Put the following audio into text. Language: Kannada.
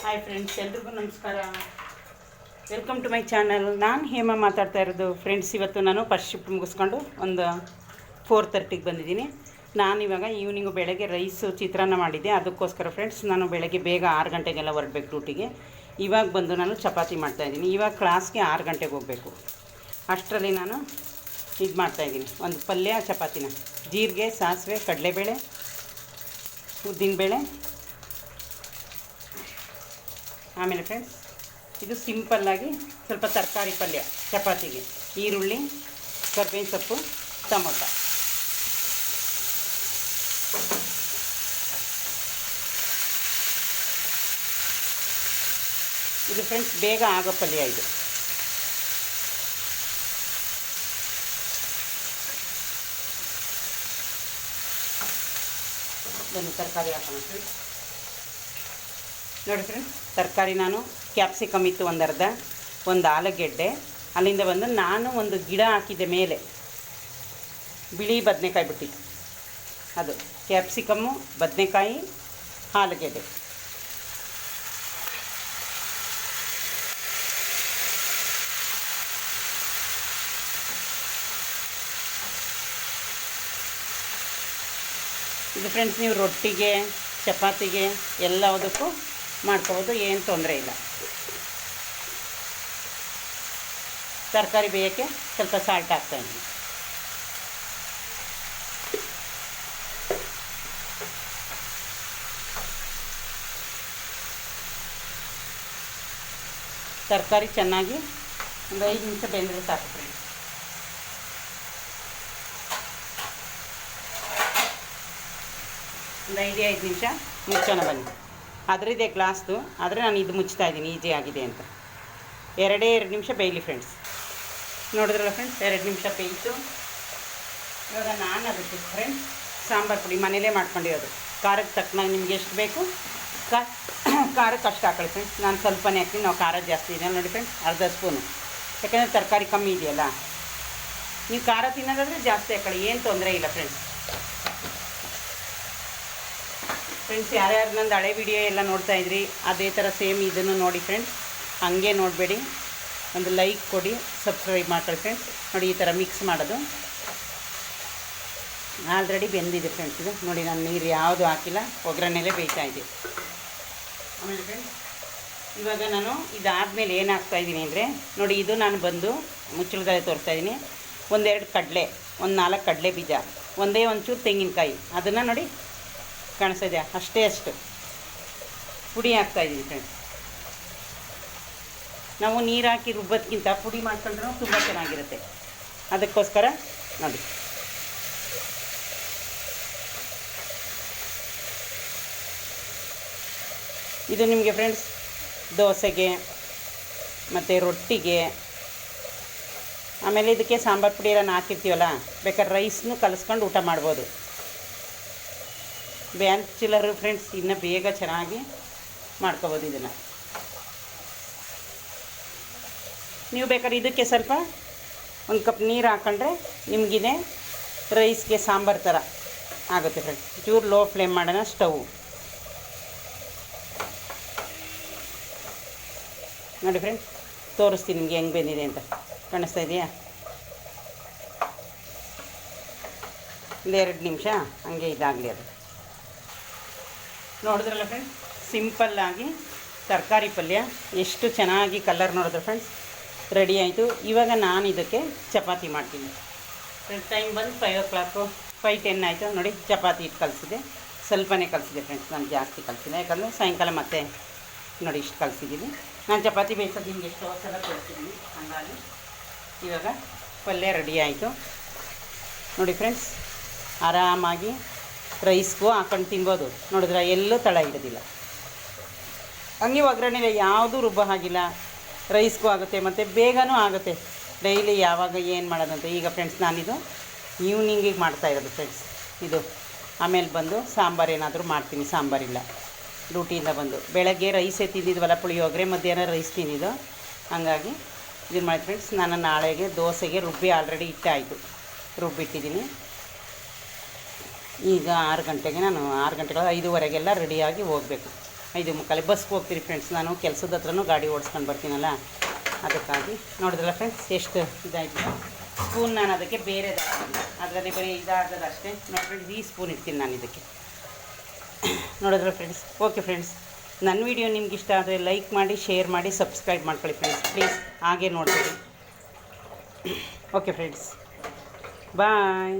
ಹಾಯ್ ಫ್ರೆಂಡ್ಸ್, ಎಲ್ರಿಗೂ ನಮಸ್ಕಾರ. Welcome to my channel. ನಾನು ಹೇಮ ಮಾತಾಡ್ತಾ ಇರೋದು. ಫ್ರೆಂಡ್ಸ್, ಇವತ್ತು ನಾನು ಫಸ್ಟ್ ಶಿಫ್ಟ್ ಮುಗಿಸ್ಕೊಂಡು ಒಂದು 4:30ಗೆ ಬಂದಿದ್ದೀನಿ. ನಾನಿವಾಗ ಈವ್ನಿಂಗು ಬೆಳಗ್ಗೆ ರೈಸು ಚಿತ್ರಾನ್ನ ಮಾಡಿದ್ದೆ. ಅದಕ್ಕೋಸ್ಕರ ಫ್ರೆಂಡ್ಸ್ ನಾನು ಬೆಳಗ್ಗೆ ಬೇಗ 6 ಗಂಟೆಗೆಲ್ಲ ಹೊರಡ್ಬೇಕು ಡ್ಯೂಟಿಗೆ. ಇವಾಗ ಬಂದು ನಾನು ಚಪಾತಿ ಮಾಡ್ತಾಯಿದ್ದೀನಿ. ಇವಾಗ ಕ್ಲಾಸ್ಗೆ 6 ಗಂಟೆಗೆ ಹೋಗಬೇಕು. ಅಷ್ಟರಲ್ಲಿ ನಾನು ಇದು ಮಾಡ್ತಾಯಿದ್ದೀನಿ, ಒಂದು ಪಲ್ಯ ಚಪಾತಿನ ಜೀರಿಗೆ, ಸಾಸಿವೆ, ಕಡಲೆಬೇಳೆ, ಉದ್ದಿನಬೇಳೆ. ಆಮೇಲೆ ಫ್ರೆಂಡ್ಸ್, ಇದು ಸಿಂಪಲ್ಲಾಗಿ ಸ್ವಲ್ಪ ತರಕಾರಿ ಪಲ್ಯ ಚಪಾತಿಗೆ: ಈರುಳ್ಳಿ, ಕರ್ಬೇವಿನ ಸೊಪ್ಪು, ಟೊಮೊಟೊ. ಇದು ಫ್ರೆಂಡ್ಸ್ ಬೇಗ ಆಗೋ ಪಲ್ಯ. ಇದು ಇದನ್ನು ತರಕಾರಿ ಹಾಕೋಣ ಫ್ರೆಂಡ್ಸ್. ನೋಡಿ ಫ್ರೆಂಡ್ಸ್, ತರಕಾರಿ ನಾನು ಕ್ಯಾಪ್ಸಿಕಮ್ ಇತ್ತು ಒಂದು ಅರ್ಧ, ಒಂದು ಆಲೂಗೆಡ್ಡೆ, ಅಲ್ಲಿಂದ ಬಂದು ನಾನು ಒಂದು ಗಿಡ ಹಾಕಿದ್ದೆ ಮೇಲೆ, ಬಿಳಿ ಬದನೆಕಾಯಿ ಬಿಟ್ಟಿದ್ದು, ಅದು ಕ್ಯಾಪ್ಸಿಕಮ್ಮು, ಬದನೆಕಾಯಿ, ಆಲೂಗೆಡ್ಡೆ. ಇದು ಫ್ರೆಂಡ್ಸ್ ನೀವು ರೊಟ್ಟಿಗೆ, ಚಪಾತಿಗೆ ಎಲ್ಲದಕ್ಕೂ ಮಾಡ್ಕೋಬೋದು, ಏನು ತೊಂದರೆ ಇಲ್ಲ. ತರಕಾರಿ ಬೇಯೋಕ್ಕೆ ಸ್ವಲ್ಪ ಸಾಲ್ಟ್ ಹಾಕ್ತಾಯಿದ್ದೀನಿ. ತರಕಾರಿ ಚೆನ್ನಾಗಿ ಒಂದು 5 ನಿಮಿಷ ಬೆಂದರೆ ಸಾಕು ಫ್ರೆಂಡ್ಸ್. ಒಂದು 5 ನಿಮಿಷ ಮುಚ್ಚೋಣ ಬನ್ನಿ. ಅದರದ್ದೇ ಗ್ಲಾಸ್ದು, ಆದರೆ ನಾನು ಇದು ಮುಚ್ತಾ ಇದ್ದೀನಿ ಈಸಿ ಆಗಿದೆ ಅಂತ. 2 ನಿಮಿಷ ಬೇಯಲಿ ಫ್ರೆಂಡ್ಸ್. ನೋಡಿದ್ರಲ್ಲ ಫ್ರೆಂಡ್ಸ್, 2 ನಿಮಿಷ ಬೇಯಿತು. ಇವಾಗ ನಾನು ಅದಕ್ಕೆ ಫ್ರೆಂಡ್ಸ್ ಸಾಂಬಾರು ಪುಡಿ ಮನೇಲೇ ಮಾಡ್ಕೊಂಡಿರೋದು. ಖಾರಕ್ಕೆ ತಕ್ಕನಾಗಿ ನಿಮ್ಗೆ ಎಷ್ಟು ಬೇಕು ಖಾರಕ್ಕೆ ಅಷ್ಟು ಹಾಕೊಳ್ಳಿ ಫ್ರೆಂಡ್ಸ್. ನಾನು ಸ್ವಲ್ಪನೇ ಹಾಕ್ತೀನಿ, ನಾವು ಖಾರ ಜಾಸ್ತಿ ಇದೆ ನೋಡಿ ಫ್ರೆಂಡ್ಸ್, ಅರ್ಧ ಸ್ಪೂನು. ಯಾಕಂದರೆ ತರಕಾರಿ ಕಮ್ಮಿ ಇದೆಯಲ್ಲ. ನೀವು ಖಾರ ತಿನ್ನೋದಾದರೆ ಜಾಸ್ತಿ ಹಾಕೊಳ್ಳಿ, ಏನು ತೊಂದರೆ ಇಲ್ಲ ಫ್ರೆಂಡ್ಸ್. ಫ್ರೆಂಡ್ಸ್, ಯಾರ್ಯಾರು ನಂದು ಹಳೆ ವಿಡಿಯೋ ಎಲ್ಲ ನೋಡ್ತಾಯಿದ್ರಿ, ಅದೇ ಥರ ಸೇಮ್ ಇದನ್ನು ನೋಡಿ ಫ್ರೆಂಡ್ಸ್. ಹಂಗೆ ನೋಡಬೇಡಿ, ಒಂದು ಲೈಕ್ ಕೊಡಿ, ಸಬ್ಸ್ಕ್ರೈಬ್ ಮಾಡ್ಕೊಳ್ಳಿ ಫ್ರೆಂಡ್ಸ್. ನೋಡಿ, ಈ ಥರ ಮಿಕ್ಸ್ ಮಾಡೋದು. ಆಲ್ರೆಡಿ ಬೆಂದಿದೆ ಫ್ರೆಂಡ್ಸ್. ಇದು ನೋಡಿ, ನಾನು ನೀರು ಯಾವುದು ಹಾಕಿಲ್ಲ, ಒಗ್ಗರಣೆಲೇ ಬೇಯ್ತಾ ಇದೆ. ಆಮೇಲೆ ಫ್ರೆಂಡ್ಸ್, ಇವಾಗ ನಾನು ಇದಾದಮೇಲೆ ಏನು ಹಾಕ್ತಾಯಿದ್ದೀನಿ ಅಂದರೆ, ನೋಡಿ, ಇದು ನಾನು ಬಂದು ಮುಚ್ಚಳದಲ್ಲಿ ತೋರಿಸ್ತಾಯಿದ್ದೀನಿ. 1-2 ಕಡಲೆ, ಒಂದು 4 ಕಡಲೆ ಬೀಜ, ಒಂಚೂರು ತೆಂಗಿನಕಾಯಿ, ಅದನ್ನು ನೋಡಿ ಕಾಣಿಸ್ತಾ ಇದೆಯಾ, ಅಷ್ಟು ಪುಡಿ ಹಾಕ್ತಾಯಿದ್ದೀನಿ ಫ್ರೆಂಡ್ಸ್. ನಾವು ನೀರು ಹಾಕಿ ರುಬ್ಬೋದಕ್ಕಿಂತ ಪುಡಿ ಮಾಡ್ಕೊಂಡ್ರೂ ತುಂಬ ಚೆನ್ನಾಗಿರುತ್ತೆ. ಅದಕ್ಕೋಸ್ಕರ ನೋಡಿ, ಇದು ನಿಮಗೆ ಫ್ರೆಂಡ್ಸ್ ದೋಸೆಗೆ ಮತ್ತು ರೊಟ್ಟಿಗೆ, ಆಮೇಲೆ ಇದಕ್ಕೆ ಸಾಂಬಾರು ಪುಡಿ ಎಲ್ಲ ಹಾಕಿರ್ತೀವಲ್ಲ, ಬೇಕಾದ್ರೆ ರೈಸ್ನೂ ಕಲಿಸ್ಕೊಂಡು ಊಟ ಮಾಡ್ಬೋದು. ಬ್ಯಾಚುಲರ್ ಫ್ರೆಂಡ್ಸ್ ಇನ್ನೂ ಬೇಗ ಚೆನ್ನಾಗಿ ಮಾಡ್ಕೋಬೋದು ಇದನ್ನು. ನೀವು ಬೇಕಾದ್ರೆ ಇದಕ್ಕೆ ಸ್ವಲ್ಪ 1 ಕಪ್ ನೀರು ಹಾಕ್ಕೊಂಡ್ರೆ ನಿಮಗಿದೆ ರೈಸ್ಗೆ ಸಾಂಬಾರು ಥರ ಆಗುತ್ತೆ ಫ್ರೆಂಡ್ಸ್. ಚೂರು ಲೋ ಫ್ಲೇಮ್ ಮಾಡೋಣ ಸ್ಟವ್. ನೋಡಿ ಫ್ರೆಂಡ್ಸ್, ತೋರಿಸ್ತೀನಿ ನಿಮಗೆ ಹೆಂಗೆ ಬೆಂದಿದೆ ಅಂತ. ಕಾಣಿಸ್ತಾ ಇದೆಯಾ? 2 ನಿಮಿಷ ಹಂಗೆ ಇದಾಗಲಿ ಅದು. ನೋಡಿದ್ರಲ್ಲ ಫ್ರೆಂಡ್ಸ್, ಸಿಂಪಲ್ಲಾಗಿ ತರಕಾರಿ ಪಲ್ಯ ಎಷ್ಟು ಚೆನ್ನಾಗಿ ಕಲರ್ ನೋಡಿದ್ರೆ ಫ್ರೆಂಡ್ಸ್ ರೆಡಿ ಆಯಿತು. ಇವಾಗ ನಾನು ಇದಕ್ಕೆ ಚಪಾತಿ ಮಾಡ್ತೀನಿ. ಫ್ರೆಂಡ್ಸ್, ಟೈಮ್ ಬಂದು 5 o'clock, 5:10 ಆಯಿತು. ನೋಡಿ, ಚಪಾತಿ ಇಟ್ಟು ಕಲಿಸಿದೆ, ಸ್ವಲ್ಪನೇ ಕಲಿಸಿದೆ ಫ್ರೆಂಡ್ಸ್, ನಾನು ಜಾಸ್ತಿ ಕಲಿಸಿದೆ. ಯಾಕಂದರೆ ಸಾಯಂಕಾಲ ಮತ್ತೆ ನೋಡಿ ಇಷ್ಟು ಕಲಿಸಿದ್ದೀನಿ. ನಾನು ಚಪಾತಿ ಬೇಯಿಸೋದು ನಿಮ್ಗೆ ಎಷ್ಟೋ ಸಲ ತೋರಿಸಿದ್ದೀನಿ. ಹಾಗಾಗಿ ಇವಾಗ ಪಲ್ಯ ರೆಡಿ ಆಯಿತು. ನೋಡಿ ಫ್ರೆಂಡ್ಸ್, ಆರಾಮಾಗಿ ರೈಸ್ಗೂ ಹಾಕೊಂಡು ತಿನ್ಬೋದು. ನೋಡಿದ್ರೆ ಎಲ್ಲೂ ತಳ ಇಡೋದಿಲ್ಲ. ಹಂಗೆ ಒಗ್ಗರಣೆ ಯಾವುದೂ ರುಬ್ಬ ಹಾಗಿಲ್ಲ, ರೈಸ್ಗೂ ಆಗುತ್ತೆ ಮತ್ತು ಬೇಗನೂ ಆಗುತ್ತೆ. ಡೈಲಿ ಯಾವಾಗ ಏನು ಮಾಡೋದಂತ. ಈಗ ಫ್ರೆಂಡ್ಸ್ ನಾನಿದು ಈವ್ನಿಂಗಿಗೆ ಮಾಡ್ತಾಯಿರೋದು ಫ್ರೆಂಡ್ಸ್ ಇದು. ಆಮೇಲೆ ಬಂದು ಸಾಂಬಾರು ಏನಾದರೂ ಮಾಡ್ತೀನಿ, ಸಾಂಬಾರಿಲ್ಲ ಡ್ಯೂಟಿಯಿಂದ ಬಂದು. ಬೆಳಗ್ಗೆ ರೈಸೇ ತಿಂದಿದ್ವಲ್ಲ, ಪುಳಿಯೋಗರೆ, ಮಧ್ಯಾಹ್ನ ರೈಸ್ ತಿಂದಿದ್ದು. ಹಾಗಾಗಿ ಇದನ್ನು ಮಾಡಿ ಫ್ರೆಂಡ್ಸ್, ನಾನು ನಾಳೆಗೆ ದೋಸೆಗೆ ರುಬ್ಬಿ ಆಲ್ರೆಡಿ ಇಟ್ಟಾಯಿತು, ರುಬ್ಬಿಟ್ಟಿದ್ದೀನಿ. ಈಗ 6 ಗಂಟೆಗೆ ನಾನು 6 ಗಂಟೆಗಳ 5:15 ರೆಡಿಯಾಗಿ ಹೋಗಬೇಕು. 5:45 ಬಸ್ಗೆ ಹೋಗ್ತೀರಿ ಫ್ರೆಂಡ್ಸ್. ನಾನು ಕೆಲಸದ ಹತ್ರನೂ ಗಾಡಿ ಓಡಿಸ್ಕೊಂಡು ಬರ್ತೀನಲ್ಲ, ಅದಕ್ಕಾಗಿ ನೋಡಿದ್ರಲ್ಲ ಫ್ರೆಂಡ್ಸ್ ಎಷ್ಟು ಇದಾಯಿತು. ಸ್ಪೂನ್ ನಾನು ಅದಕ್ಕೆ ಬೇರೆದು ಅದರಲ್ಲಿ ಬರೀ ಇದಾಗೋದು ಅಷ್ಟೇ ನೋಡಿ ಫ್ರೆಂಡ್ಸ್. ಈ ಸ್ಪೂನ್ ಇಡ್ತೀನಿ ನಾನು ಇದಕ್ಕೆ. ನೋಡಿದ್ರಲ್ಲ ಫ್ರೆಂಡ್ಸ್. ಓಕೆ ಫ್ರೆಂಡ್ಸ್, ನನ್ನ ವಿಡಿಯೋ ನಿಮ್ಗೆ ಇಷ್ಟ ಆದರೆ ಲೈಕ್ ಮಾಡಿ, ಶೇರ್ ಮಾಡಿ, ಸಬ್ಸ್ಕ್ರೈಬ್ ಮಾಡ್ಕೊಳ್ಳಿ ಫ್ರೆಂಡ್ಸ್ ಪ್ಲೀಸ್. ಹಾಗೆ ನೋಡ್ತೀವಿ. ಓಕೆ ಫ್ರೆಂಡ್ಸ್, ಬಾಯ್.